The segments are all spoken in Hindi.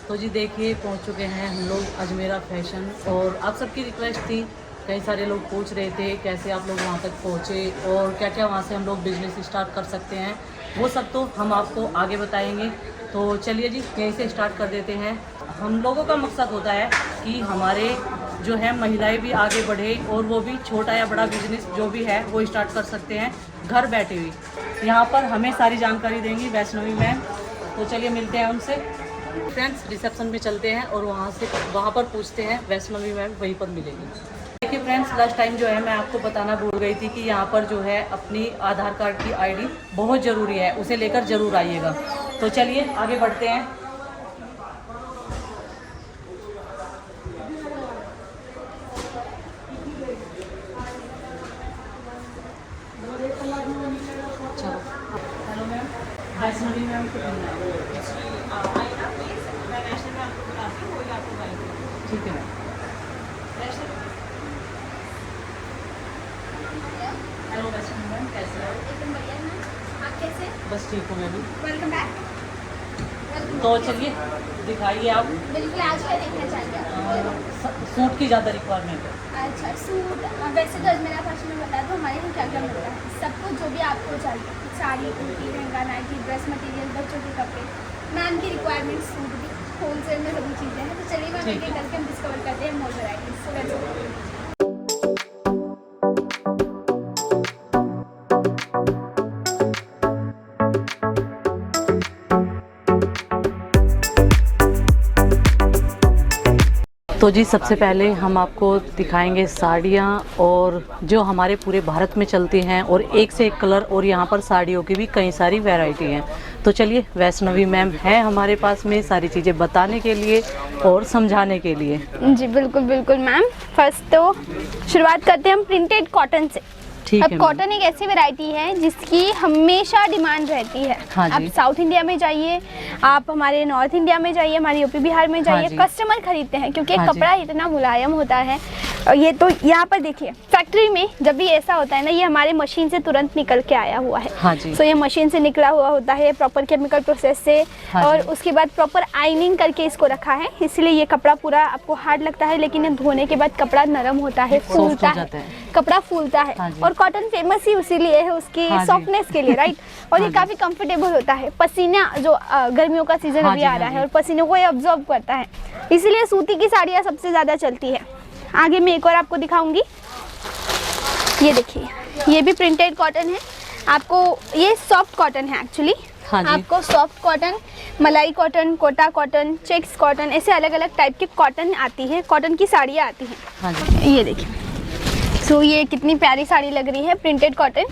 तो जी देखिए पहुंच चुके हैं हम लोग अजमेरा फैशन। और आप सबकी रिक्वेस्ट थी, कई सारे लोग पूछ रहे थे कैसे आप लोग वहां तक पहुंचे और क्या क्या वहां से हम लोग बिजनेस स्टार्ट कर सकते हैं। वो सब तो हम आपको आगे बताएंगे। तो चलिए जी यहीं से स्टार्ट कर देते हैं। हम लोगों का मकसद होता है कि हमारे जो है महिलाएं भी आगे बढ़े और वो भी छोटा या बड़ा बिजनेस जो भी है वो स्टार्ट कर सकते हैं घर बैठे हुए। यहाँ पर हमें सारी जानकारी देंगी वैष्णवी मैम। तो चलिए मिलते हैं उनसे। फ्रेंड्स रिसेप्शन में चलते हैं और वहाँ पर पूछते हैं, वैष्णवी मैम वहीं पर मिलेगी। देखिए फ्रेंड्स, लास्ट टाइम जो है मैं आपको बताना भूल गई थी कि यहाँ पर जो है अपनी आधार कार्ड की आईडी बहुत ज़रूरी है, उसे लेकर ज़रूर आइएगा। तो चलिए आगे बढ़ते हैं। चलो, हेलो मैम, वैष्णवी मैम को ठीक है मैम। हेलो वैष्णवी मैम, कैसे हो? एकदम बढ़िया मैम। आप कैसे? बस ठीक हूँ मैं भी। Welcome back. तो चलिए दिखाइए आप। बिल्कुल, आज क्या देखना चाहिए आप? सूट की ज़्यादा रिक्वायरमेंट है। अच्छा, सूट। वैसे तो अजमेरा फैशन में बता दो हमारे यहाँ क्या क्या मिलता है। सब कुछ जो भी आपको चाहिए, sari, kurti, lehenga, nightie, dress material, बच्चों के कपड़े, मैम की रिक्वायरमेंट, सूट भी होलसेल में सभी चीज़ें हैं। तो चलिए मैम एक एक करके हम डिस्कवर करते हैं मोर वैराइटीज। सो लेट्स तो जी सबसे पहले हम आपको दिखाएंगे साड़ियाँ, और जो हमारे पूरे भारत में चलती हैं, और एक से एक कलर, और यहाँ पर साड़ियों की भी कई सारी वैरायटी हैं। तो चलिए वैष्णवी मैम है हमारे पास में सारी चीज़ें बताने के लिए और समझाने के लिए। जी बिल्कुल बिल्कुल मैम। फर्स्ट तो शुरुआत करते हैं हम प्रिंटेड कॉटन से। ठीक अब है। कॉटन एक ऐसी वैरायटी है जिसकी हमेशा डिमांड रहती है। हाँ जी। आप साउथ इंडिया में जाइए, आप हमारे नॉर्थ इंडिया में जाइए, हमारे यूपी बिहार में जाइए, हाँ कस्टमर खरीदते हैं क्योंकि हाँ कपड़ा इतना मुलायम होता है। और ये तो यहाँ पर देखिए फैक्ट्री में जब भी ऐसा होता है ना, ये हमारे मशीन से तुरंत निकल के आया हुआ है। हाँ जी। सो ये मशीन से निकला हुआ होता है प्रॉपर केमिकल प्रोसेस से। हाँ और जी। उसके बाद प्रॉपर आइनिंग करके इसको रखा है, इसलिए ये कपड़ा पूरा आपको हार्ड लगता है, लेकिन ये धोने के बाद कपड़ा नरम होता है, फूलता हो जाता है, है। कपड़ा फूलता है। हाँ जी। और कॉटन फेमस ही उसीलिए है उसकी हाँ जी। सॉफ्टनेस के लिए, राइट। और हाँ ये जी। काफ़ी कंफर्टेबल होता है। पसीना जो गर्मियों का सीजन हाँ अभी जी, आ हाँ रहा जी। है और पसीनों को ये ऑब्जॉर्व करता है, इसीलिए सूती की साड़ियाँ सबसे ज़्यादा चलती है। आगे मैं एक और आपको दिखाऊंगी। ये देखिए, ये भी प्रिंटेड कॉटन है। आपको ये सॉफ्ट कॉटन है एक्चुअली। हाँ जी। आपको सॉफ्ट कॉटन, मलाई cotton, Kota cotton, checks cotton, ऐसे अलग अलग टाइप के कॉटन आती है, कॉटन की साड़ियाँ आती हैं। हाँ जी। ये देखिए, सो ये कितनी प्यारी साड़ी लग रही है, प्रिंटेड कॉटन।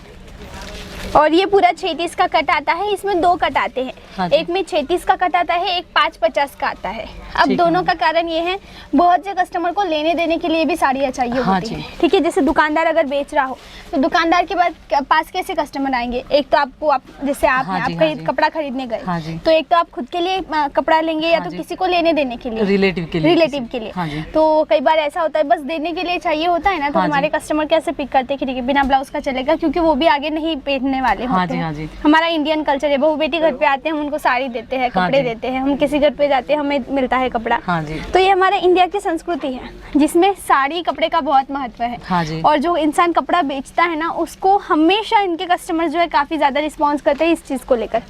और ये पूरा 36 का कट आता है, इसमें 2 कट आते हैं। हाँ जी। एक में 36 का कट आता है, एक 550 का आता है। अब ठीक दोनों है। का कारण ये है, बहुत से कस्टमर को लेने देने के लिए भी साड़ियाँ चाहिए हाँ होती जी। है। ठीक है, जैसे दुकानदार अगर बेच रहा हो तो दुकानदार के पास कैसे कस्टमर आएंगे? एक तो आपको जैसे आप हाँ हैं, जी, आप हाँ कहीं जी। कपड़ा खरीदने गए, हाँ जी। तो एक तो आप खुद के लिए कपड़ा लेंगे या हाँ तो जी। किसी को लेने देने के लिए, रिलेटिव के लिए। रिलेटिव के लिए। हाँ जी। तो कई बार ऐसा होता है बस देने के लिए चाहिए होता है ना, तो हाँ जी। हमारे कस्टमर कैसे पिक करते हैं कि ठीक है बिना ब्लाउज का चलेगा, क्योंकि वो भी आगे नहीं पहनने वाले हाँ होते जी, हैं। हाँ जी। हमारा इंडियन कल्चर है, बहू बेटी घर पे आते हैं, हम उनको साड़ी देते हैं, हाँ कपड़े जी। देते हैं। हम किसी घर पे जाते हैं, हमें मिलता है कपड़ा। हाँ जी। तो ये हमारे इंडिया की संस्कृति है जिसमें साड़ी कपड़े का बहुत महत्व है। हाँ जी। और जो इंसान कपड़ा बेचता है ना, उसको हमेशा इनके कस्टमर जो है काफ़ी ज़्यादा रिस्पॉन्स करते हैं इस चीज़ को लेकर।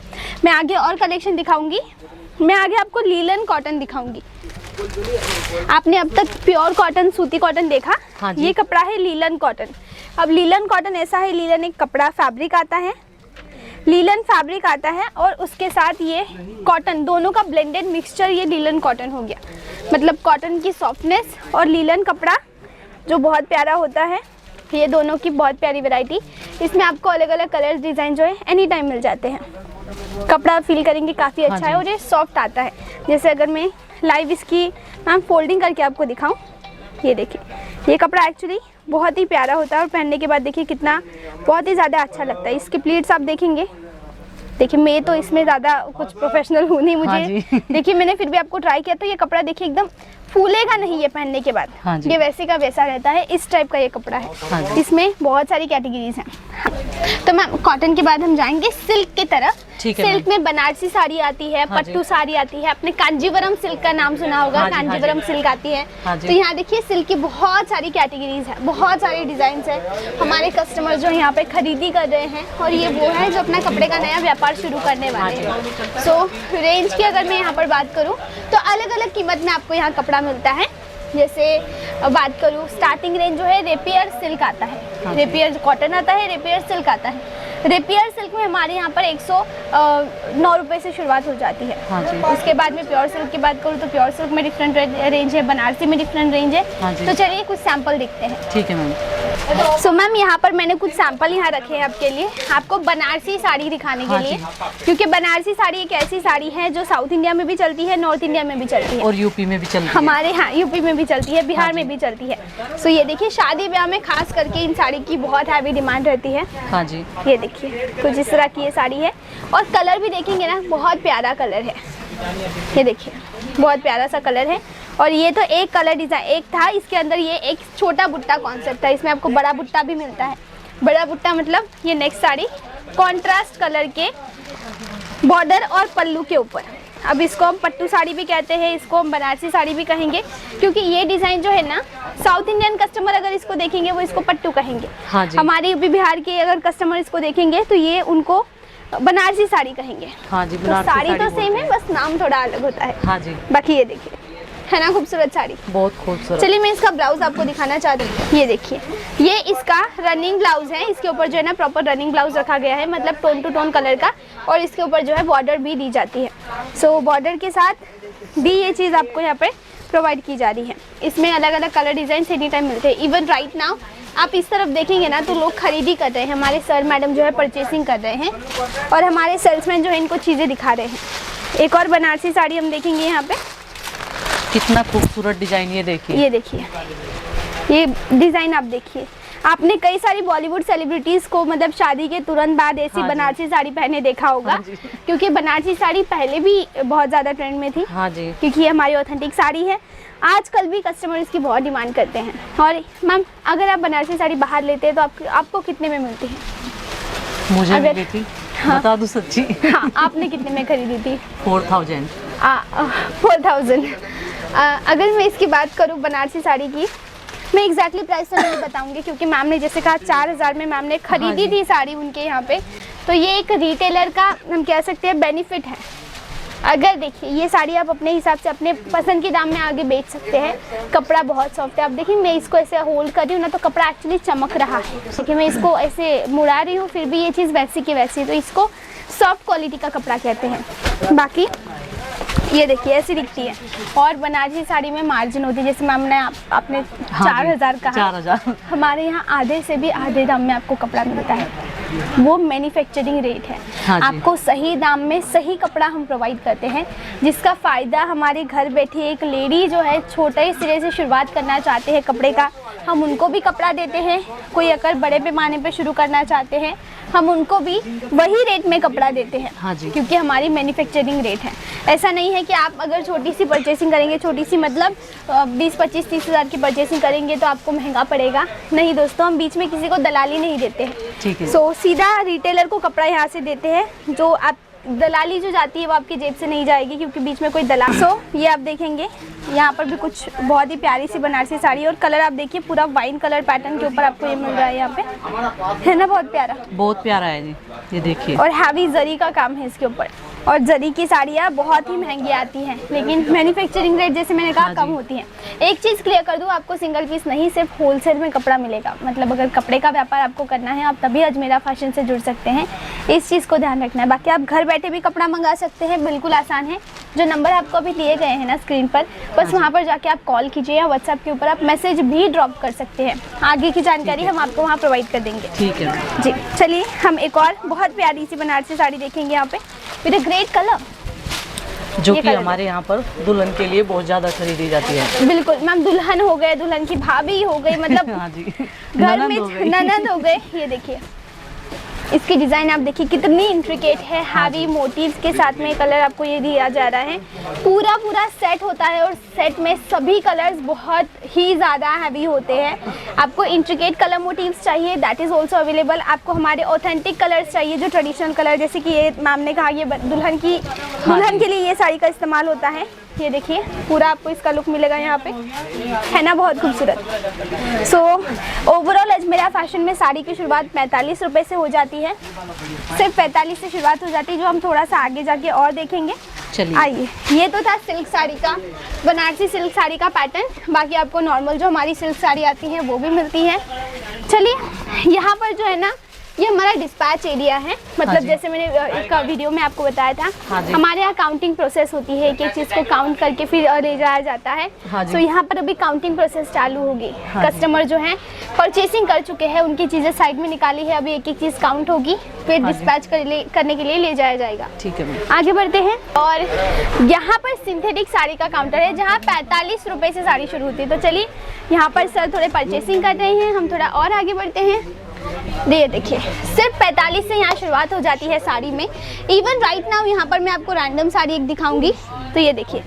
मैं आगे और कलेक्शन दिखाऊंगी। मैं आगे आपको लीलन कॉटन दिखाऊंगी। आपने अब तक प्योर कॉटन, सूती कॉटन देखा। हाँ जी। ये कपड़ा है लीलन कॉटन। अब लीलन कॉटन ऐसा है, लीलन एक कपड़ा फैब्रिक आता है, लीलन फैब्रिक आता है, और उसके साथ ये कॉटन, दोनों का ब्लेंडेड मिक्सचर ये लीलन कॉटन हो गया। मतलब कॉटन की सॉफ्टनेस और लीलन कपड़ा जो बहुत प्यारा होता है, ये दोनों की बहुत प्यारी वैरायटी। इसमें आपको अलग अलग कलर्स, डिज़ाइन जो है एनी टाइम मिल जाते हैं। कपड़ा फील करेंगे काफ़ी अच्छा है, और ये सॉफ्ट आता है। जैसे अगर मैं लाइव इसकी मैम फोल्डिंग करके आपको दिखाऊं, ये देखिए, ये कपड़ा एक्चुअली बहुत ही प्यारा होता है, और पहनने के बाद देखिए कितना बहुत ही ज़्यादा अच्छा लगता है। इसके प्लीट्स आप देखेंगे, देखिए मैं तो इसमें ज़्यादा कुछ प्रोफेशनल हूँ नहीं हाँ मुझे। जी। देखिए मैंने फिर भी आपको ट्राई किया तो ये कपड़ा देखिए एकदम फूलेगा नहीं ये पहनने के बाद। हाँ जी। ये वैसे का वैसा रहता है, इस टाइप का ये कपड़ा है। हाँ जी। इसमें बहुत सारी कैटेगरीज हैं। तो मैम कॉटन के बाद हम जाएंगे सिल्क की तरफ। ठीक है सिल्क में बनारसी साड़ी आती है, हाँ जी। पट्टू साड़ी आती है, आपने कांजीवरम सिल्क का नाम सुना होगा। हाँ जी, हाँ कांजीवरम जी। सिल्क आती है। हाँ जी। तो यहाँ देखिए सिल्क की बहुत सारी कैटेगरीज है, बहुत सारे डिजाइन है। हमारे कस्टमर जो यहाँ पे खरीदी कर रहे हैं और ये वो है जो अपना कपड़े का नया व्यापार शुरू करने वाले हैं। सो रेंज की अगर मैं यहाँ पर बात करूँ तो अलग अलग कीमत में आपको यहाँ कपड़ा मिलता है। जैसे बात करूँ स्टार्टिंग रेंज जो है रेपियर सिल्क आता है, रेपियर कॉटन आता है, रेपियर सिल्क आता है। रेपियर सिल्क में हमारे यहाँ पर 109 रुपये से शुरुआत हो जाती है। हाँ जी। उसके बाद में प्योर सिल्क की बात करूँ तो प्योर सिल्क में डिफरेंट रेंज है, बनारसी में डिफरेंट रेंज है। हाँ जी। तो चलिए कुछ सैंपल देखते हैं। ठीक है मैम। सो मैम यहाँ पर मैंने कुछ सैंपल यहाँ रखे हैं आपके लिए, आपको बनारसी साड़ी दिखाने के हाँ लिए, जी। क्योंकि बनारसी साड़ी एक ऐसी साड़ी है जो साउथ इंडिया में भी चलती है, नॉर्थ इंडिया में भी चलती है, और यूपी में भी चलती है। हमारे यहाँ यूपी में भी चलती है, बिहार में भी चलती है। सो ये देखिए शादी ब्याह में खास करके इन साड़ी की बहुत हैवी डिमांड रहती है। हाँ जी। ये देखिए कुछ इस तरह की ये साड़ी है और कलर भी देखेंगे ना बहुत प्यारा कलर है। ये देखिए बहुत प्यारा सा कलर है। और ये तो एक कलर डिज़ाइन एक था, इसके अंदर ये एक छोटा बुट्टा कॉन्सेप्ट था, इसमें आपको बड़ा बुट्टा भी मिलता है। बड़ा बुट्टा मतलब ये नेक्स्ट साड़ी कॉन्ट्रास्ट कलर के बॉर्डर और पल्लू के ऊपर। अब इसको हम पट्टू साड़ी भी कहते हैं, इसको हम बनारसी साड़ी भी कहेंगे, क्योंकि ये डिज़ाइन जो है ना साउथ इंडियन कस्टमर अगर इसको देखेंगे वो इसको पट्टू कहेंगे। हाँ जी। हमारे यूपी बिहार के अगर कस्टमर इसको देखेंगे तो ये उनको बनारसी साड़ी कहेंगे। हाँ जी। तो बनारसी साड़ी तो बोलते सेम है, हैं। बस नाम थोड़ा अलग होता है। हाँ जी। बाकी ये देखिए है ना खूबसूरत साड़ी। बहुत खूबसूरत। चलिए मैं इसका ब्लाउज आपको दिखाना चाहती हूँ। ये देखिए ये इसका रनिंग ब्लाउज है, इसके ऊपर जो है ना प्रॉपर रनिंग ब्लाउज रखा गया है, मतलब टोन टू टोन कलर का, और इसके ऊपर जो है बॉर्डर भी दी जाती है। सो बॉर्डर के साथ भी ये चीज़ आपको यहाँ पे प्रोवाइड की जा रही है। इसमें अलग अलग कलर डिज़ाइन एनी टाइम मिलते हैं। इवन राइट नाउ आप इस तरफ देखेंगे ना तो लोग खरीदी कर रहे हैं, हमारे सर मैडम जो है परचेसिंग कर रहे हैं और हमारे सेल्समैन जो है इनको चीज़ें दिखा रहे हैं। एक और बनारसी साड़ी हम देखेंगे यहाँ पे। कितना खूबसूरत डिजाइन, ये देखिए। ये देखिए ये डिज़ाइन आप देखिए। आपने कई सारी बॉलीवुड सेलिब्रिटीज़ को मतलब शादी के तुरंत बाद ऐसी हाँ जी। बनारसी साड़ी पहने देखा होगा। हाँ जी। क्योंकि बनारसी साड़ी पहले भी बहुत ज़्यादा ट्रेंड में थी। हाँ जी। क्योंकि ये हमारी ऑथेंटिक साड़ी है। आजकल भी कस्टमर इसकी बहुत डिमांड करते हैं। और मैम अगर आप बनारसी साड़ी बाहर लेते हैं तो आपको कितने में मिलती है? मुझे अगर- मिली थी। हाँ। बता दूं सच्ची? हाँ आपने कितने में खरीदी थी? 4000। 4000। अगर मैं इसकी बात करूँ बनारसी साड़ी की, मैं एग्जैक्टली प्राइस तो नहीं बताऊंगी क्योंकि मैम ने जैसे कहा 4000 में मैम ने खरीदी थी साड़ी उनके यहाँ पे। तो ये एक रिटेलर का हम कह सकते हैं बेनिफिट है। अगर देखिए ये साड़ी आप अपने हिसाब से अपने पसंद के दाम में आगे बेच सकते हैं। कपड़ा बहुत सॉफ्ट है। आप देखिए मैं इसको ऐसे होल्ड कर रही हूँ ना तो कपड़ा एक्चुअली चमक रहा है। देखिए मैं इसको ऐसे मुड़ा रही हूँ फिर भी ये चीज़ वैसी की वैसी, तो इसको सॉफ्ट क्वालिटी का कपड़ा कहते हैं। बाकी ये देखिए ऐसी दिखती है। और बनारसी साड़ी में मार्जिन होती है, जैसे मैम ने आपने हाँ 4000 कहा। 4000। हमारे यहाँ आधे से भी आधे दाम में आपको कपड़ा मिलता है, वो मैन्युफैक्चरिंग रेट है। हाँ जी। आपको सही दाम में सही कपड़ा हम प्रोवाइड करते हैं, जिसका फ़ायदा हमारे घर बैठे एक लेडी जो है छोटे सिरे से शुरुआत करना चाहते हैं कपड़े का, हम उनको भी कपड़ा देते हैं। कोई अगर बड़े पैमाने पे शुरू करना चाहते हैं हम उनको भी वही रेट में कपड़ा देते हैं। हाँ जी। क्योंकि हमारी मैन्युफैक्चरिंग रेट है। ऐसा नहीं है कि आप अगर छोटी सी परचेसिंग करेंगे, छोटी सी मतलब 20, 25, 30 हज़ार की परचेसिंग करेंगे तो आपको महंगा पड़ेगा। नहीं दोस्तों, हम बीच में किसी को दलाली नहीं देते हैं। ठीक है। सो सीधा रिटेलर को कपड़ा यहाँ से देते हैं। जो आप दलाली जो जाती है वो आपकी जेब से नहीं जाएगी क्योंकि बीच में कोई दलाल। सो ये आप देखेंगे यहाँ पर भी कुछ बहुत ही प्यारी सी बनारसी साड़ी, और कलर आप देखिए पूरा वाइन कलर पैटर्न के ऊपर आपको ये मिल रहा है यहाँ पे, है ना बहुत प्यारा। बहुत प्यारा है जी, ये देखिए। और हैवी जरी का काम है इसके ऊपर। और जरी की साड़ियाँ बहुत ही महंगी आती हैं, लेकिन मैन्युफैक्चरिंग रेट जैसे मैंने कहा हाँ कम जी। होती हैं। एक चीज़ क्लियर कर दूँ, आपको सिंगल पीस नहीं सिर्फ होलसेल में कपड़ा मिलेगा। मतलब अगर कपड़े का व्यापार आपको करना है आप तभी अजमेरा फैशन से जुड़ सकते हैं, इस चीज़ को ध्यान रखना है। बाकी आप घर बैठे भी कपड़ा मंगा सकते हैं, बिल्कुल आसान है। जो नंबर आपको अभी दिए गए हैं ना स्क्रीन पर, बस वहाँ पर जाके आप कॉल कीजिए या व्हाट्सएप के ऊपर आप मैसेज भी ड्रॉप कर सकते हैं। आगे की जानकारी हम आपको वहाँ प्रोवाइड कर देंगे। ठीक है जी चलिए हम एक और बहुत प्यारी सी बनारसी साड़ी देखेंगे यहाँ पे विद अ ग्रेट कलर, जो ये कि कलर हमारे यहाँ पर दुल्हन के लिए बहुत ज़्यादा खरीदी जाती है। बिल्कुल मैम। दुल्हन हो गए, दुल्हन की भाभी हो गई, मतलब हाँ जी। घर में ननद हो गई। ननद हो गए। ये देखिए इसकी डिज़ाइन आप देखिए कितनी इंट्रिकेट है, हैवी मोटिव्स के साथ में कलर आपको ये दिया जा रहा है। पूरा सेट होता है और सेट में सभी कलर्स बहुत ही ज़्यादा हैवी होते हैं। आपको इंट्रिकेट कलर मोटिव्स चाहिए, दैट इज़ ऑल्सो अवेलेबल। आपको हमारे ऑथेंटिक कलर्स चाहिए जो ट्रेडिशनल कलर, जैसे कि ये मैम ने कहा ये दुल्हन के लिए ये साड़ी का इस्तेमाल होता है। ये देखिए पूरा आपको इसका लुक मिलेगा यहाँ पे, है ना, बहुत खूबसूरत। सो ओवरऑल अजमेरा फैशन में साड़ी की शुरुआत 45 रुपये से हो जाती है, सिर्फ 45 से शुरुआत हो जाती है, जो हम थोड़ा सा आगे जाके और देखेंगे। चलिए आइए, ये तो था सिल्क साड़ी का, बनारसी सिल्क साड़ी का पैटर्न। बाकी आपको नॉर्मल जो हमारी सिल्क साड़ी आती है वो भी मिलती है। चलिए, यहाँ पर जो है ना, ये हमारा डिस्पैच एरिया है, मतलब जैसे मैंने एक वीडियो में आपको बताया था, हमारे यहाँ काउंटिंग प्रोसेस होती है, एक एक चीज़ को काउंट करके फिर ले जाया जाता है। तो यहाँ पर अभी काउंटिंग प्रोसेस चालू होगी। कस्टमर जो है परचेसिंग कर चुके हैं, उनकी चीज़ें साइड में निकाली है, अभी एक एक चीज़ काउंट होगी, फिर डिस्पैच करने के लिए ले जाया जाएगा। ठीक है, आगे बढ़ते हैं। और यहाँ पर सिंथेटिक साड़ी का काउंटर है, जहाँ 45 रुपये से साड़ी शुरू होती है। तो चलिए, यहाँ पर सर थोड़े परचेसिंग कर रहे हैं, हम थोड़ा और आगे बढ़ते हैं। ये देखिए, सिर्फ 45 से यहाँ शुरुआत हो जाती है साड़ी में। इवन राइट नाउ यहाँ पर मैं आपको रैंडम साड़ी एक दिखाऊंगी। तो ये देखिए,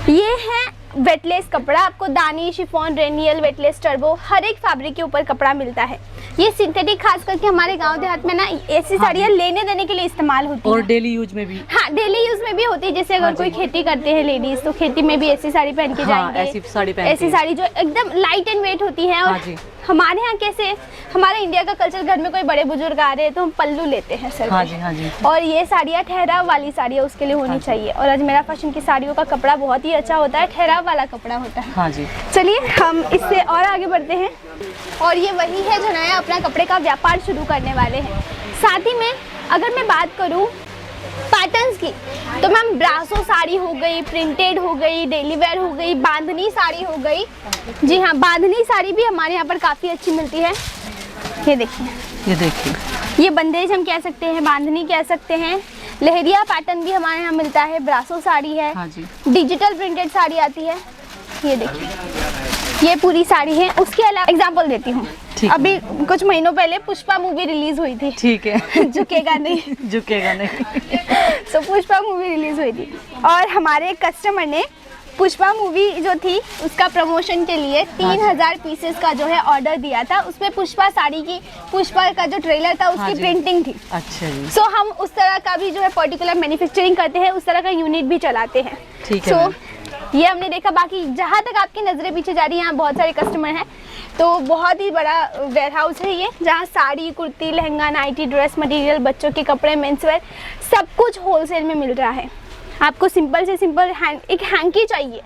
ये है वेटलेस कपड़ा। आपको दानी, शिफॉन, रेनियल, वेटलेस, टर्बो, हर एक फैब्रिक के ऊपर कपड़ा मिलता है। ये सिंथेटिक खास करके हमारे गांव देहात में ना ऐसी साड़ियाँ लेने देने के लिए इस्तेमाल होती है, और डेली यूज में भी। हाँ, डेली यूज में भी होती है। जैसे अगर कोई खेती करते हैं लेडीज, तो खेती में भी ऐसी साड़ी पहन के जाएंगे। ऐसी साड़ी जो एकदम लाइट एंड वेट होती है। और हमारे यहाँ कैसे, हमारे इंडिया का कल्चर, घर में कोई बड़े बुजुर्ग आ रहे हैं तो हम पल्लू लेते हैं सर पे। और ये साड़ियाँ ठहराव वाली साड़ियाँ उसके लिए होनी चाहिए। और अजमेरा फैशन की साड़ियों का कपड़ा बहुत ही अच्छा होता है, ठहराव वाला कपड़ा होता है। चलिए, हम इससे और आगे बढ़ते हैं। और ये वही है जो नया अपना कपड़े का व्यापार शुरू करने वाले हैं। साथ ही में अगर मैं बात करूँ पैटर्न्स की, तो मैम ब्रासो साड़ी हो गई, प्रिंटेड हो गई, डेली वेयर हो गई, बांधनी साड़ी हो गई। जी हाँ, बांधनी साड़ी भी हमारे यहाँ पर काफ़ी अच्छी मिलती है। ये देखिए, ये बंदेज हम कह सकते हैं, बांधनी कह सकते हैं। लहरिया पैटर्न भी हमारे यहाँ मिलता है, ब्रासो साड़ी है, डिजिटल प्रिंटेड साड़ी आती है। ये देखिए, ये पूरी साड़ी है। उसके अलावा एग्जाम्पल देती हूँ, अभी कुछ महीनों पहले पुष्पा मूवी रिलीज हुई थी। ठीक है, झुकेगा नहीं। तो पुष्पा मूवी रिलीज हुई थी और हमारे कस्टमर ने पुष्पा मूवी जो थी उसका प्रमोशन के लिए 3000 पीसेस का जो है ऑर्डर दिया था। उसमें पुष्पा साड़ी की, पुष्पा का जो ट्रेलर था उसकी प्रिंटिंग थी। अच्छा जी। सो हम उस तरह का भी जो है पर्टिकुलर मैन्युफैक्चरिंग करते हैं, उस तरह का यूनिट भी चलाते हैं। ठीक है। ये हमने देखा। बाकी जहाँ तक आपकी नज़रें पीछे जा रही हैं, यहाँ बहुत सारे कस्टमर हैं, तो बहुत ही बड़ा वेयर हाउस है ये, जहाँ sari, kurti, lehenga, nightie, dress material, बच्चों के कपड़े, मेंसवेयर, सब कुछ होलसेल में मिल रहा है। आपको सिंपल से सिंपल एक हैंकी चाहिए,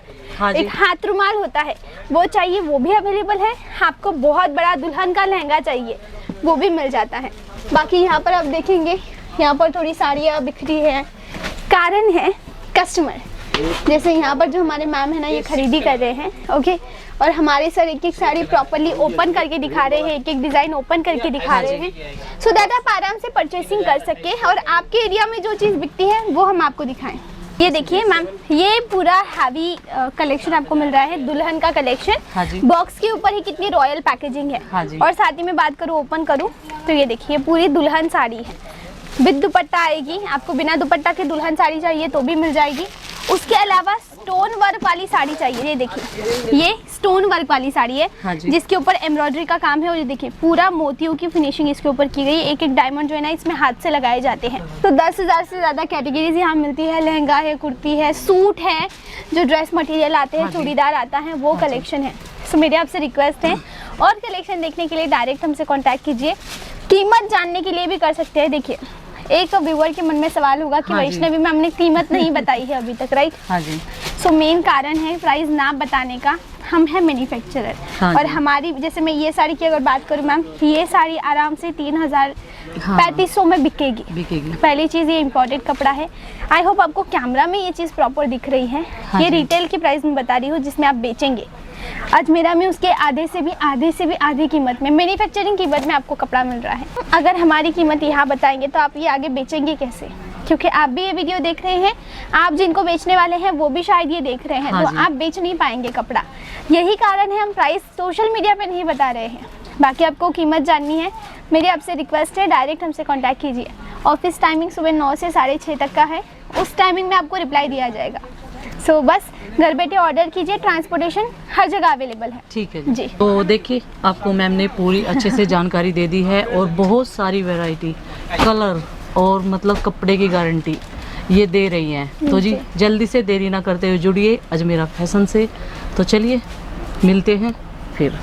एक हाथ रुमाल होता है वो चाहिए, वो भी अवेलेबल है। आपको बहुत बड़ा दुल्हन का लहंगा चाहिए, वो भी मिल जाता है। बाकी यहाँ पर आप देखेंगे, यहाँ पर थोड़ी साड़ियाँ बिखरी हैं, कारण है कस्टमर। जैसे यहाँ पर जो हमारे मैम है ना, ये खरीदी कर रहे हैं, ओके, और हमारे सर एक एक साड़ी प्रॉपरली ओपन करके दिखा रहे हैं, एक एक डिज़ाइन ओपन करके दिखा रहे हैं, सो दैट आप आराम से परचेसिंग कर सके और आपके एरिया में जो चीज़ बिकती है वो हम आपको दिखाएं। ये देखिए मैम, ये पूरा हैवी कलेक्शन आपको मिल रहा है, दुल्हन का कलेक्शन। बॉक्स के ऊपर ही कितनी रॉयल पैकेजिंग है। और साथ ही में बात करूँ, ओपन करूँ, तो ये देखिए पूरी दुल्हन साड़ी है, विद दुपट्टा आएगी। आपको बिना दुपट्टा के दुल्हन साड़ी चाहिए तो भी मिल जाएगी। उसके अलावा स्टोन वर्क वाली साड़ी चाहिए, ये देखिए, ये स्टोन वर्क वाली साड़ी है जिसके ऊपर एम्ब्रॉयडरी का काम है। और ये देखिए पूरा मोतियों की फिनिशिंग इसके ऊपर की गई है। एक एक डायमंड जो है ना इसमें हाथ से लगाए जाते हैं। तो 10,000 से ज़्यादा कैटेगरीज यहाँ मिलती है। लहंगा है, कुर्ती है, सूट है, जो ड्रेस मटेरियल आते हैं, चूड़ीदार आता है, वो कलेक्शन है। सो मेरी आपसे रिक्वेस्ट है, और कलेक्शन देखने के लिए डायरेक्ट हमसे कॉन्टैक्ट कीजिए। कीमत जानने के लिए भी कर सकते हैं। देखिए, एक व्यूअर के मन में सवाल होगा कि वैष्णवी में हमने कीमत नहीं बताई है अभी तक, राइट? हाँ जी। सो मेन कारण है प्राइस ना बताने का, हम हैं मैन्युफैक्चरर। और हमारी, जैसे मैं ये साड़ी की अगर बात करूँ मैम, ये साड़ी आराम से 3,3500 में बिकेगी। पहली चीज़, ये इम्पोर्टेड कपड़ा है। आई होप आपको कैमरा में ये चीज़ प्रॉपर दिख रही है। ये रिटेल की प्राइस में बता रही हूँ जिसमें आप बेचेंगे। अजमेरा में उसके आधे से भी आधी कीमत में, मैन्युफैक्चरिंग कीमत में आपको कपड़ा मिल रहा है। अगर हमारी कीमत यहाँ बताएंगे तो आप ये आगे बेचेंगे कैसे? क्योंकि आप भी ये वीडियो देख रहे हैं, आप जिनको बेचने वाले हैं वो भी शायद ये देख रहे हैं, तो आप बेच नहीं पाएंगे कपड़ा। यही कारण है हम प्राइस सोशल मीडिया पे नहीं बता रहे हैं। बाकी आपको कीमत जाननी है, मेरी आपसे रिक्वेस्ट है डायरेक्ट हमसे कांटेक्ट कीजिए। ऑफिस टाइमिंग सुबह 9 से 6:30 तक का है, उस टाइमिंग में आपको रिप्लाई दिया जाएगा। सो बस घर बैठे ऑर्डर कीजिए, ट्रांसपोर्टेशन हर जगह अवेलेबल है। ठीक है जी। तो देखिए आपको मैम ने पूरी अच्छे से जानकारी दे दी है और बहुत सारी वैरायटी, कलर और मतलब कपड़े की गारंटी ये दे रही हैं। तो जी जल्दी से देरी ना करते हुए जुड़िए अजमेरा फैशन से। तो चलिए मिलते हैं फिर।